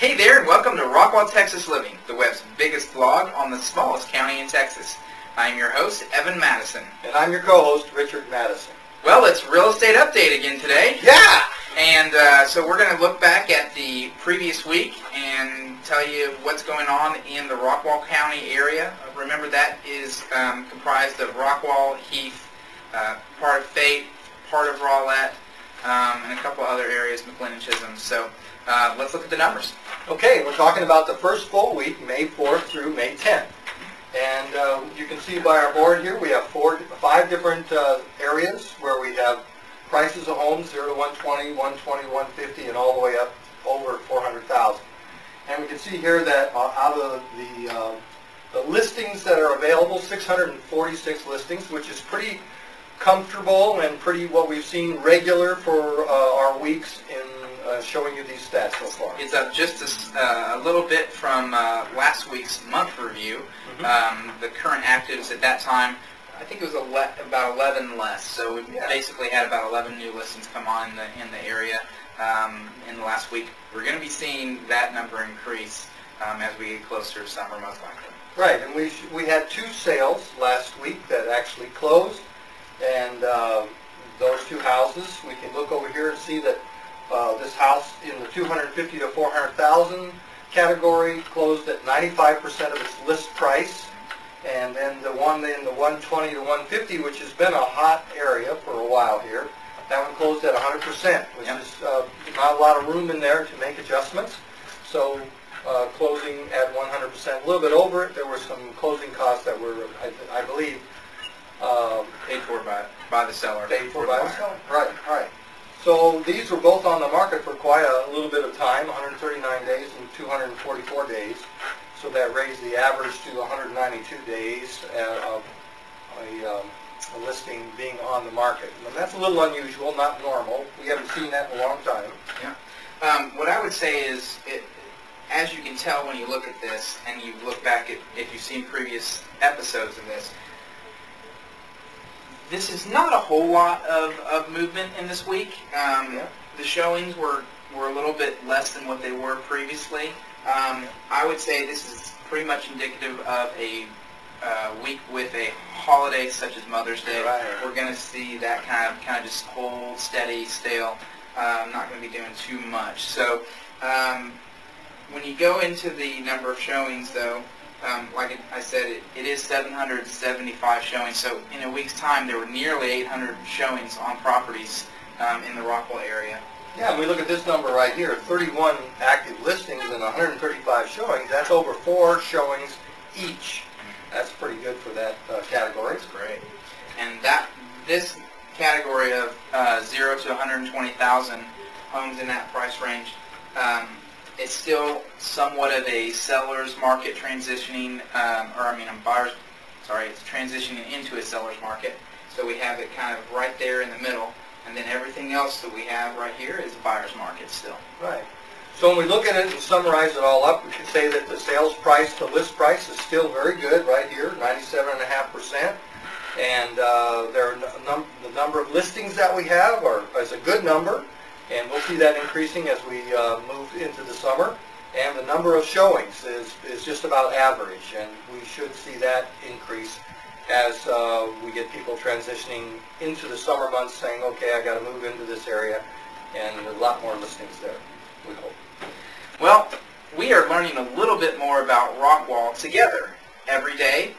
Hey there, and welcome to Rockwall Texas Living, the web's biggest blog on the smallest county in Texas. I'm your host, Evan Matteson. And I'm your co-host, Richard Matteson. Well, it's real estate update again today. Yeah! And so we're going to look back at the previous week and tell you what's going on in the Rockwall County area. Remember, that is comprised of Rockwall, Heath, part of Fate, part of Rowlett, and a couple other areas, McLendon-Chisholm. So let's look at the numbers. Okay, we're talking about the first full week, May 4th through May 10th. And you can see by our board here, we have five different areas where we have prices of homes 0 to 120, 120, 150, and all the way up over 400,000. And we can see here that out of the listings that are available, 646 listings, which is pretty comfortable and pretty what we've seen regular for our weeks in showing you these stats so far. It's up just a little bit from last week's month review. The current actives at that time, I think it was about 11 less. So we basically had about 11 new listings come on in the area in the last week. We're going to be seeing that number increase as we get closer to summer, most likely. Right, and we had two sales last week that actually closed, and those two houses, we can look over here and see that this house in the 250 to 400,000 category closed at 95% of its list price, and then the one in the 120 to 150, which has been a hot area for a while here, that one closed at 100%, which is not a lot of room in there to make adjustments. So closing at 100%, a little bit over it. There were some closing costs that were, I believe, paid for by the seller. Paid for by the seller. Right, right. So these were both on the market for quite a little bit of time, 139 days and 244 days. So that raised the average to 192 days of a listing being on the market. And that's a little unusual, not normal. We haven't seen that in a long time. Yeah. What I would say is, as you can tell when you look at this, and you look back at if you've seen previous episodes of this, this is not a whole lot of movement in this week. The showings were a little bit less than what they were previously. I would say this is pretty much indicative of a week with a holiday such as Mother's Day. Right. We're going to see that kind of just hold steady, stale. Not going to be doing too much. So when you go into the number of showings, though, like I said, it is 775 showings. So in a week's time, there were nearly 800 showings on properties in the Rockwall area. Yeah, and we look at this number right here, 31 active listings and 135 showings. That's over 4 showings each. That's pretty good for that category. That's great. And this category of 0 to 120,000 homes in that price range, it's still somewhat of a seller's market transitioning, it's transitioning into a seller's market. So we have it kind of right there in the middle, and then everything else that we have right here is a buyer's market still. Right. So when we look at it and summarize it all up, we can say that the sales price to list price is still very good right here, 97.5%. And the number of listings that we have is a good number. And we'll see that increasing as we move into the summer. And the number of showings is just about average, and we should see that increase as we get people transitioning into the summer months saying, okay, I got to move into this area, and a lot more listings there, we hope. Well, we are learning a little bit more about Rockwall together every day.